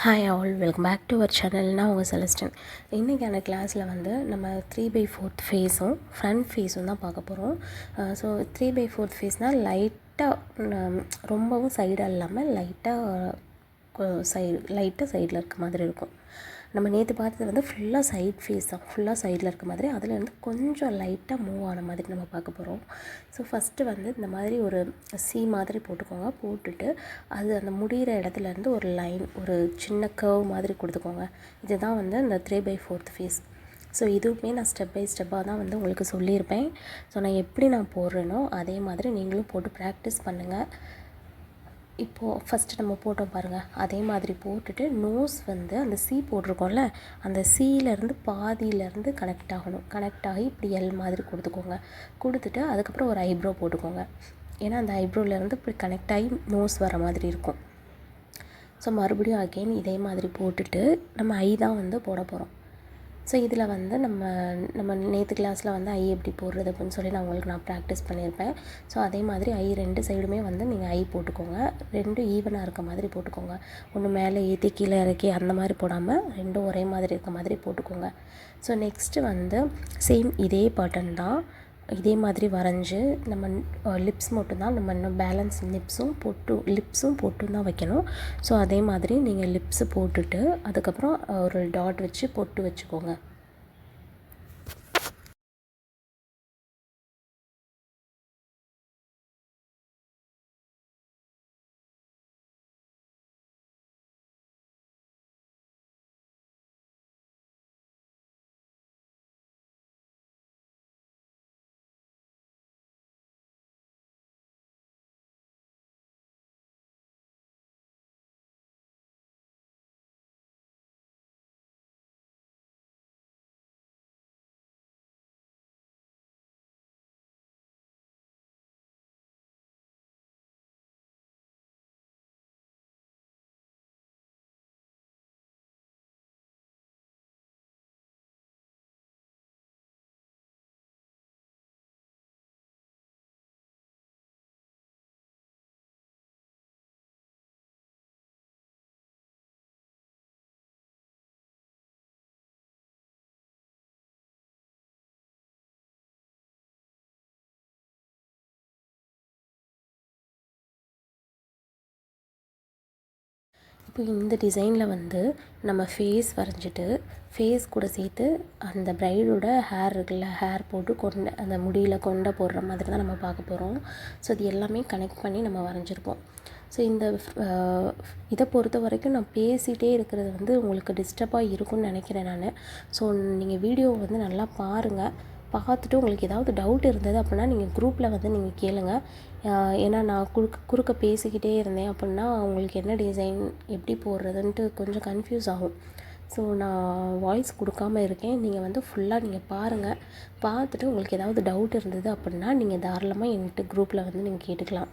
Hi all, welcome back to our channel. நான் உங்கள் செலஸ்டன். இன்றைக்கான கிளாஸில் வந்து நம்ம 3/4 ஃபேஸும் ஃப்ரண்ட் ஃபேஸும் தான் பார்க்க போகிறோம். ஸோ 3/4 ஃபேஸ்னால் லைட்டாக ரொம்பவும் சைடாக இல்லாமல் லைட்டாக சைடில் இருக்க மாதிரி இருக்கும். நம்ம நேற்று பார்த்தது வந்து ஃபுல்லாக சைட் ஃபேஸ் தான், ஃபுல்லாக சைடில் இருக்க மாதிரி. அதுலேருந்து கொஞ்சம் லைட்டாக மூவ் ஆன மாதிரி நம்ம பார்க்க போகிறோம். ஸோ ஃபஸ்ட்டு வந்து இந்த மாதிரி ஒரு சி மாதிரி போட்டுக்கோங்க. போட்டுட்டு அது அந்த முடிகிற இடத்துலேருந்து ஒரு லைன், ஒரு சின்ன கர்வ் மாதிரி கொடுத்துக்கோங்க. இதுதான் வந்து இந்த 3/4 ஃபேஸ். ஸோ இதுவுமே நான் ஸ்டெப் பை ஸ்டெப்பாக தான் வந்து உங்களுக்கு சொல்லியிருப்பேன். ஸோ நான் எப்படி நான் போடுறேனோ அதே மாதிரி நீங்களும் போட்டு ப்ராக்டிஸ் பண்ணுங்கள். இப்போது ஃபஸ்ட்டு நம்ம போட்டோம் பாருங்கள், அதே மாதிரி போட்டுட்டு நோஸ் வந்து அந்த சி போட்டிருக்கோம்ல, அந்த சியிலேருந்து பாதியிலேருந்து கனெக்ட் ஆகணும். கனெக்ட் ஆகி இப்படி எல் மாதிரி கொடுத்துக்கோங்க. கொடுத்துட்டு அதுக்கப்புறம் ஒரு ஐப்ரோ போட்டுக்கோங்க. ஏன்னா அந்த ஐப்ரோலேருந்து இப்படி கனெக்ட் ஆகி நோஸ் வர மாதிரி இருக்கும். ஸோ மறுபடியும் அகெயின் இதே மாதிரி போட்டுட்டு நம்ம ஐ தான் வந்து போட போகிறோம். ஸோ இதில் வந்து நம்ம நேற்று கிளாஸில் வந்து ஐ எப்படி போடுறது அப்படின்னு சொல்லி நான் ப்ராக்டிஸ் பண்ணியிருப்பேன். ஸோ அதே மாதிரி ஐ 2 சைடுமே வந்து நீங்கள் ஐ போட்டுக்கோங்க. 2 ஈவனாக இருக்க மாதிரி போட்டுக்கோங்க. ஒன்று மேலே ஏற்றி கீழே இறக்கி அந்த மாதிரி போடாமல் 2 ஒரே மாதிரி இருக்க மாதிரி போட்டுக்கோங்க. ஸோ நெக்ஸ்ட்டு வந்து சேம் இதே பட்டன் தான், இதே மாதிரி வரைஞ்சி நம்ம லிப்ஸ் மட்டும்தான் நம்ம இன்னும் பேலன்ஸ் லிப்ஸும் பொட்டும் தான் வைக்கணும். ஸோ அதே மாதிரி நீங்கள் லிப்ஸு போட்டுட்டு அதுக்கப்புறம் ஒரு டாட் வச்சு பொட்டு வச்சுக்கோங்க. இப்போ இந்த டிசைனில் வந்து நம்ம ஃபேஸ் வரைஞ்சிட்டு ஃபேஸ் கூட சேர்த்து அந்த ப்ரைடோட ஹேர் இருக்குல்ல, ஹேர் போட்டு அந்த முடியில் கொண்டை போடுற மாதிரி தான் நம்ம பார்க்க போகிறோம். ஸோ இது எல்லாமே கனெக்ட் பண்ணி நம்ம வரைஞ்சிருப்போம். ஸோ இந்த இதை பொறுத்த வரைக்கும் நான் பேசிகிட்டே இருக்கிறது வந்து உங்களுக்கு டிஸ்டர்பாக இருக்கும்னு நினைக்கிறேன் நான். ஸோ நீங்கள் வீடியோவை வந்து நல்லா பாருங்கள். பார்த்துட்டு உங்களுக்கு ஏதாவது டவுட் இருந்தது அப்படின்னா நீங்கள் குரூப்பில் வந்து நீங்கள் கேளுங்க. ஏன்னா நான் குறுக்க பேசிக்கிட்டே இருந்தேன் அப்படின்னா உங்களுக்கு என்ன டிசைன் எப்படி போடுறதுன்ட்டு கொஞ்சம் கன்ஃபியூஸ் ஆகும். ஸோ நான் வாய்ஸ் கொடுக்காமல் இருக்கேன். நீங்கள் வந்து ஃபுல்லாக நீங்கள் பாருங்கள். பார்த்துட்டு உங்களுக்கு ஏதாவது டவுட் இருந்தது அப்படின்னா நீங்கள் தாராளமாக என்கிட்ட குரூப்பில் வந்து நீங்கள் கேட்டுக்கலாம்.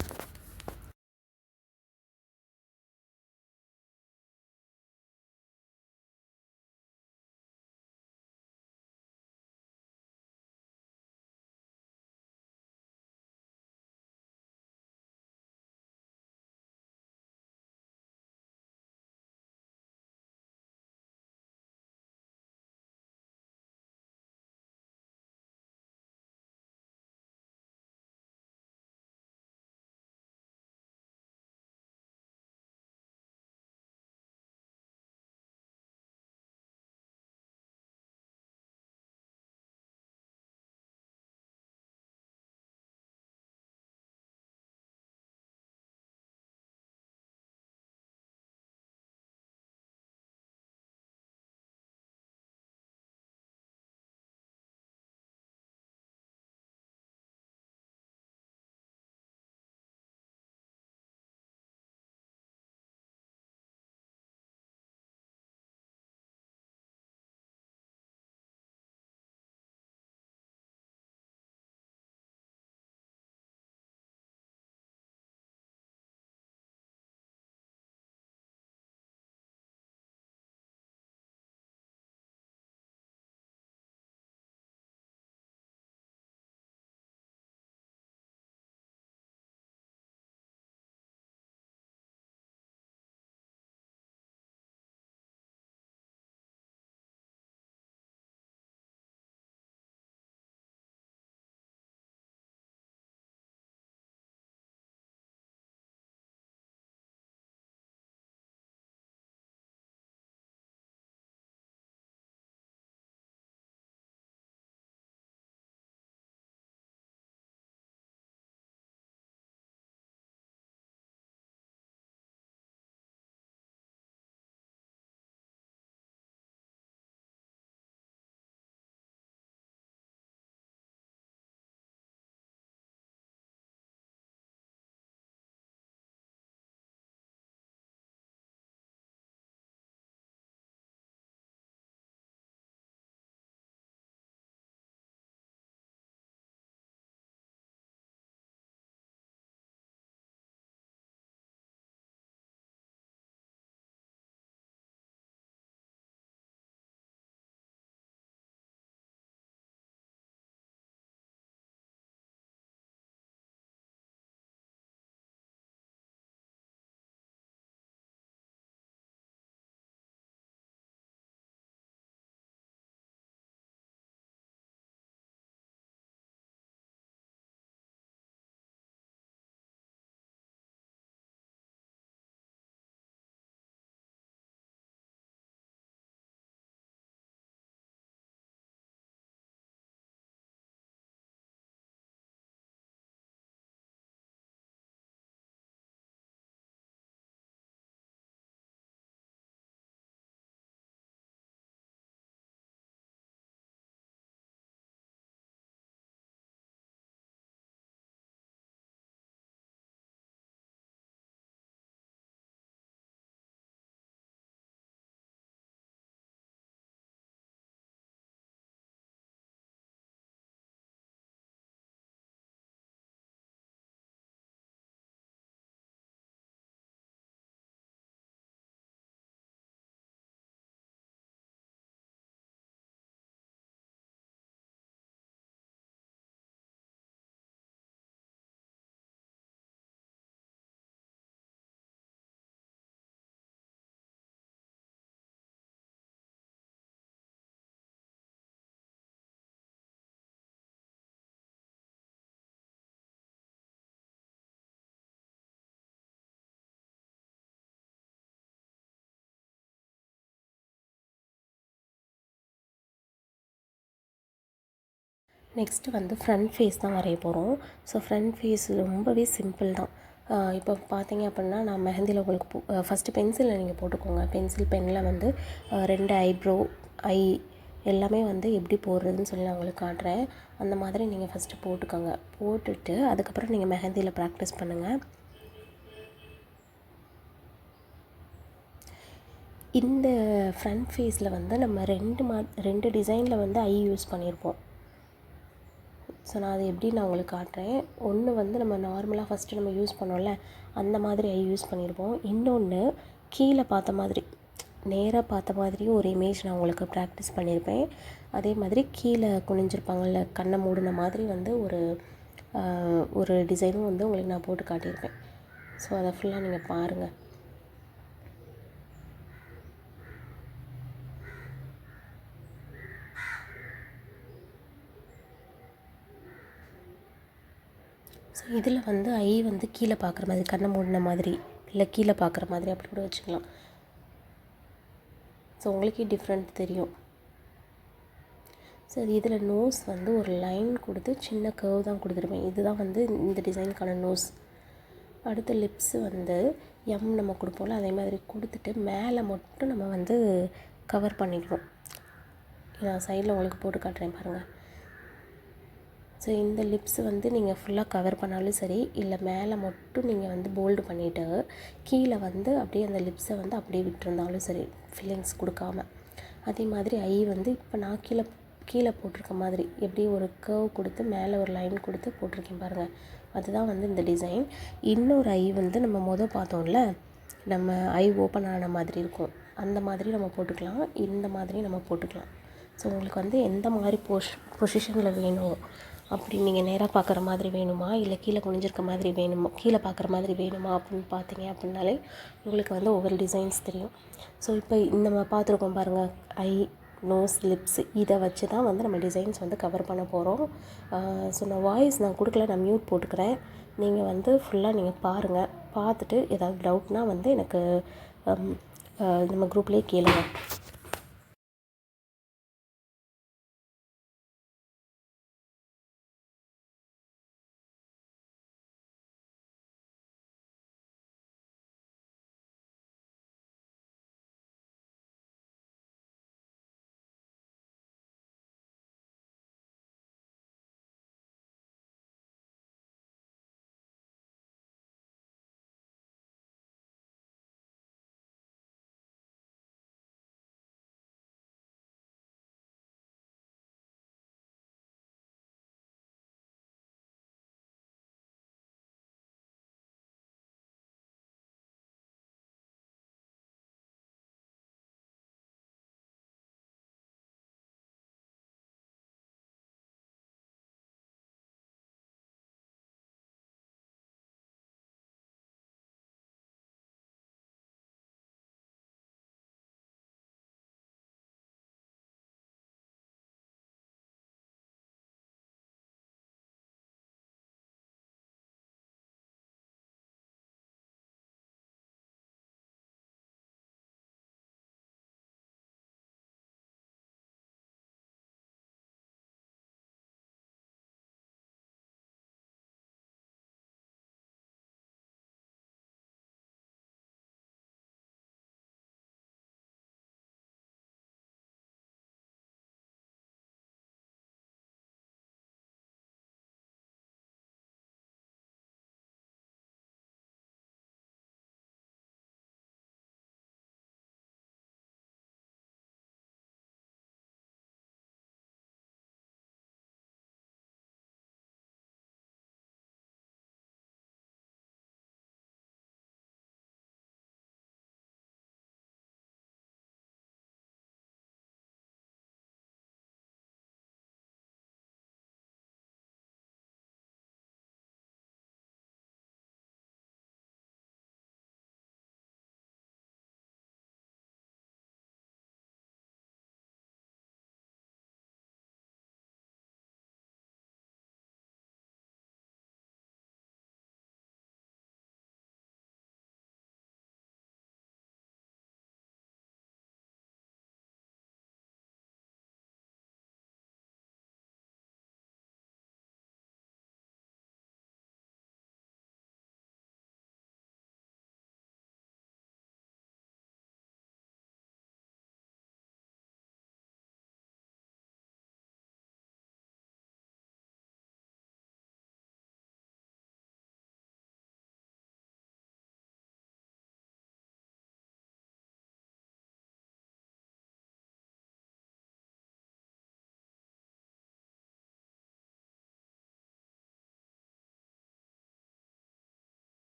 நெக்ஸ்ட்டு வந்து ஃப்ரண்ட் ஃபேஸ் தான் வரைய போகிறோம். ஸோ ஃப்ரண்ட் ஃபேஸ் ரொம்பவே சிம்பிள் தான். இப்போ பார்த்தீங்க அப்படின்னா நான் மெஹந்தியில் உங்களுக்கு ஃபஸ்ட்டு பென்சிலில் நீங்கள் போட்டுக்கோங்க. பென்சில் பெனில் வந்து 2 ஐப்ரோ, ஐ எல்லாமே வந்து எப்படி போடுறதுன்னு சொல்லி நான் உங்களுக்கு காட்டுறேன். அந்த மாதிரி நீங்கள் ஃபஸ்ட்டு போட்டுக்கோங்க. போட்டுட்டு அதுக்கப்புறம் நீங்கள் மெஹந்தியில் ப்ராக்டிஸ் பண்ணுங்கள். இந்த ஃப்ரண்ட் ஃபேஸில் வந்து நம்ம 2 டிசைனில் வந்து ஐ யூஸ் பண்ணியிருப்போம். ஸோ நான் அது எப்படி நான் உங்களுக்கு காட்டுறேன். ஒன்று வந்து நம்ம நார்மலாக ஃபஸ்ட்டு நம்ம யூஸ் பண்ணோம்ல அந்த மாதிரி ஐ யூஸ் பண்ணியிருப்போம். இன்னொன்று கீழே பார்த்த மாதிரி நேராக பார்த்த மாதிரி ஒரு இமேஜ் நான் உங்களுக்கு ப்ராக்டிஸ் பண்ணியிருப்பேன். அதே மாதிரி கீழே குனிஞ்சிருப்பாங்கள்ல கண்ணை மூடின மாதிரி வந்து ஒரு டிசைனும் வந்து உங்களுக்கு நான் போட்டு காட்டியிருப்பேன். ஸோ அதை ஃபுல்லாக நீங்கள் பாருங்கள். ஸோ இதில் வந்து ஐ வந்து கீழே பார்க்குற மாதிரி கண்ணை மூடின மாதிரி இல்லை கீழே பார்க்குற மாதிரி அப்படி கூட வச்சுக்கலாம். ஸோ உங்களுக்கே டிஃப்ரெண்ட் தெரியும். ஸோ இதில் நோஸ் வந்து ஒரு லைன் கொடுத்து சின்ன கர்வ் தான் கொடுத்துருப்பேன். இதுதான் வந்து இந்த டிசைனுக்கான நோஸ். அடுத்த லிப்ஸு வந்து நம்ம கொடுப்போம்ல அதே மாதிரி கொடுத்துட்டு மேலே மட்டும் நம்ம வந்து கவர் பண்ணிக்கணும். நான் சைடில் உங்களுக்கு போட்டு காட்டுறேன் பாருங்கள். ஸோ இந்த லிப்ஸ் வந்து நீங்கள் ஃபுல்லாக கவர் பண்ணாலும் சரி, இல்லை மேலே மட்டும் நீங்கள் வந்து போல்டு பண்ணிவிட்டு கீழே வந்து அப்படியே அந்த லிப்ஸை வந்து அப்படியே விட்டுருந்தாலும் சரி, ஃபில்லிங்ஸ் கொடுக்காம. அதே மாதிரி ஐ வந்து இப்போ நான் கீழே போட்டிருக்க மாதிரி எப்படி ஒரு கர்வ் கொடுத்து மேலே ஒரு லைன் கொடுத்து போட்டிருக்கேன் பாருங்கள். அதுதான் வந்து இந்த டிசைன். இன்னொரு ஐ வந்து நம்ம பார்த்தோம்ல, நம்ம ஐ ஓப்பன் ஆன மாதிரி இருக்கும், அந்த மாதிரி நம்ம போட்டுக்கலாம். இந்த மாதிரி நம்ம போட்டுக்கலாம். ஸோ உங்களுக்கு வந்து எந்த மாதிரி பொசிஷனில் வேணும், அப்படி நீங்கள் நேராக பார்க்குற மாதிரி வேணுமா இல்லை கீழே குனிஞ்சிருக்க மாதிரி வேணுமா, கீழே பார்க்குற மாதிரி வேணுமா அப்படின்னு பார்த்தீங்க அப்படின்னாலே உங்களுக்கு வந்து ஒவ்வொரு டிசைன்ஸ் தெரியும். ஸோ இப்போ நம்ம பார்த்துருக்கோம் பாருங்கள், ஐ, நோஸ், லிப்ஸ் இதை வச்சு தான் வந்து நம்ம டிசைன்ஸ் வந்து கவர் பண்ண போகிறோம். ஸோ நான் வாய்ஸ் நான் கொடுக்கல, நான் மியூட் போட்டுக்கிறேன். நீங்கள் வந்து ஃபுல்லாக நீங்கள் பாருங்கள். பார்த்துட்டு ஏதாவது டவுட்னால் வந்து எனக்கு நம்ம குரூப்லேயே கேளுங்க.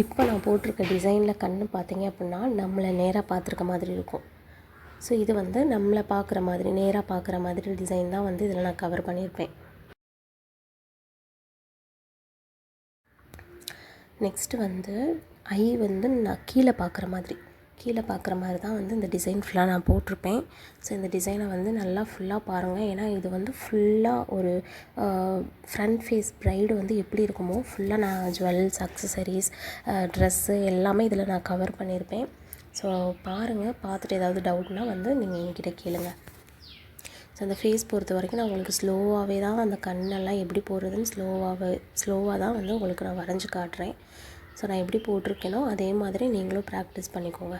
இப்போ நான் போட்டிருக்க டிசைனில் கண் பார்த்தீங்க அப்படின்னா நம்மளை நேராக பார்த்துருக்க மாதிரி இருக்கும். ஸோ இது வந்து நம்மளை பார்க்குற மாதிரி, நேராக பார்க்குற மாதிரி டிசைன் தான் வந்து இதில் நான் கவர் பண்ணியிருப்பேன். நெக்ஸ்ட்டு வந்து ஐ வந்து நான் கீழே பார்க்குற மாதிரி தான் வந்து இந்த டிசைன் ஃபுல்லாக நான் போட்டிருப்பேன். ஸோ இந்த டிசைனை வந்து நல்லா ஃபுல்லாக பாருங்கள். ஏன்னா இது வந்து ஃபுல்லாக ஒரு ஃப்ரண்ட் ஃபேஸ் ப்ரைடு வந்து எப்படி இருக்குமோ ஃபுல்லாக நான் ஜுவல்ஸ், அக்சசரிஸ், ட்ரெஸ்ஸு எல்லாமே இதில் நான் கவர் பண்ணியிருப்பேன். ஸோ பாருங்கள், பார்த்துட்டு ஏதாவது டவுட்னால் வந்து நீங்கள் என்கிட்ட கேளுங்க. ஸோ அந்த ஃபேஸ் பொறுத்த வரைக்கும் நான் உங்களுக்கு ஸ்லோவாகவே தான் அந்த கண்ணெல்லாம் எப்படி போடுறதுன்னு ஸ்லோவாக தான் வந்து உங்களுக்கு நான் வரைஞ்சி காட்டுறேன். ஸோ நான் எப்படி போட்டிருக்கேனோ அதே மாதிரி நீங்களும் ப்ராக்டிஸ் பண்ணிக்கோங்க.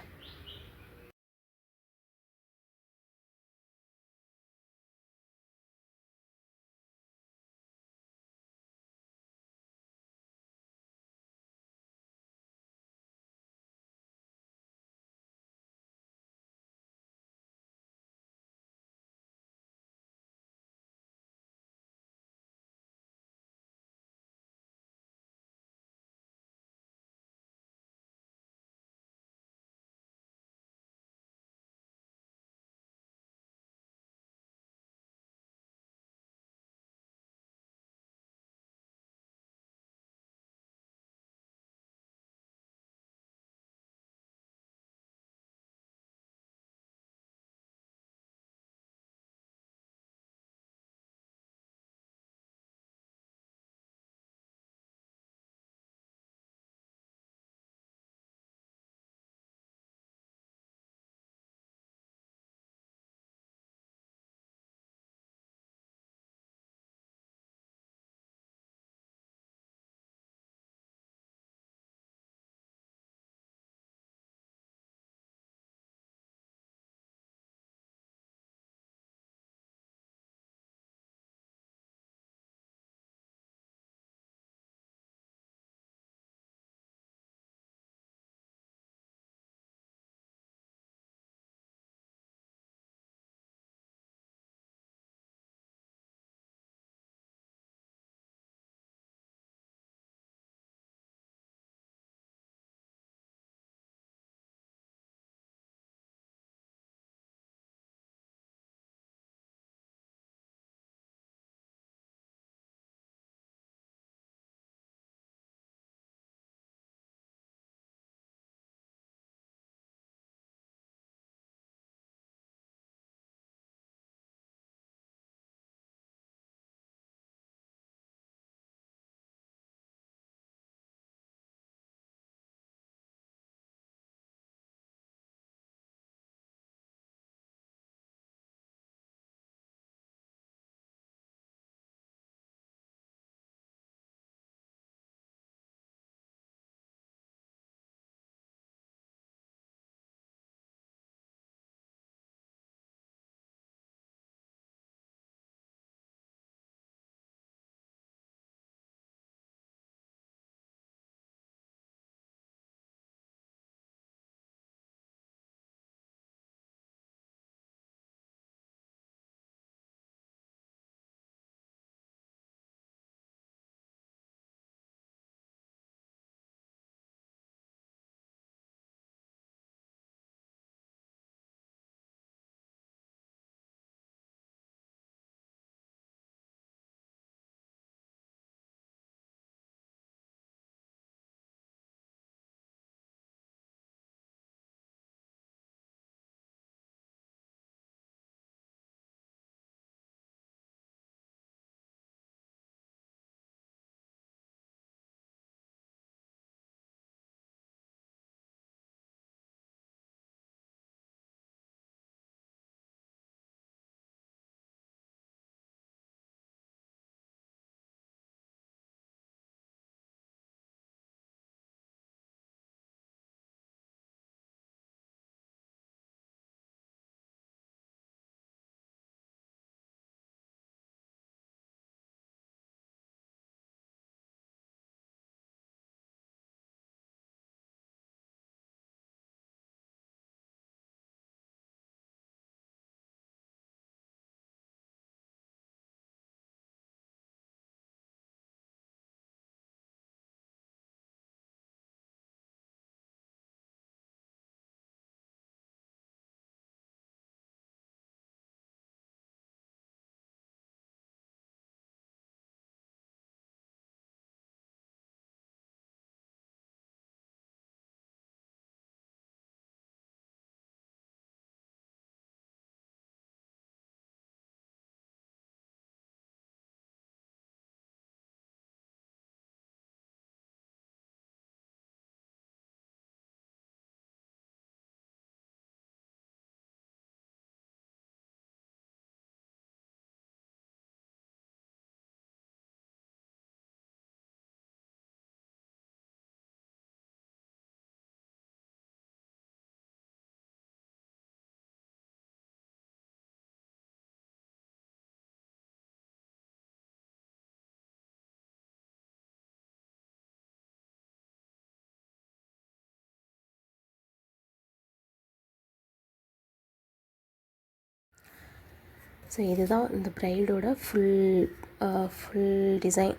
ஸோ இதுதான் இந்த ப்ரைடோட ஃபுல் டிசைன்.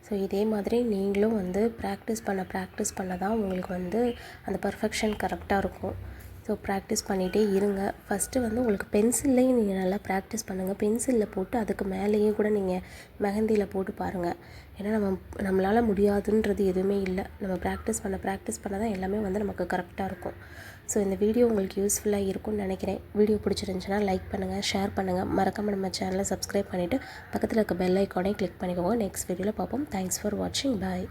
ஸோ இதே மாதிரி நீங்களும் வந்து ப்ராக்டிஸ் பண்ண தான் உங்களுக்கு வந்து அந்த பர்ஃபெக்ஷன் கரெக்டாக இருக்கும். ஸோ ப்ராக்டிஸ் பண்ணிகிட்டே இருங்க. ஃபஸ்ட்டு வந்து உங்களுக்கு பென்சில்லையும் நீங்கள் நல்லா ப்ராக்டிஸ் பண்ணுங்கள். பென்சிலில் போட்டு அதுக்கு மேலேயே கூட நீங்கள் மெஹந்தியில் போட்டு பாருங்கள். ஏன்னா நம்மளால் முடியாதுன்றது எதுவுமே இல்லை. நம்ம ப்ராக்டிஸ் பண்ண தான் எல்லாமே வந்து நமக்கு கரெக்டாக இருக்கும். ஸோ இந்த வீடியோ உங்களுக்கு யூஸ்ஃபுல்லாக இருக்கும்னு நினைக்கிறேன். வீடியோ பிடிச்சிருந்துச்சுன்னா லைக் பண்ணுங்கள், ஷேர் பண்ணுங்கள். மறக்காமல் நம்ம சேனலை சப்ஸ்கிரைப் பண்ணிவிட்டு பக்கத்தில் இருக்க பெல் ஐக்கானே கிளிக் பண்ணிக்கோங்க. நெக்ஸ்ட் வீடியோவில் பார்ப்போம். தேங்க்ஸ் ஃபார் வாட்சிங். பாய்.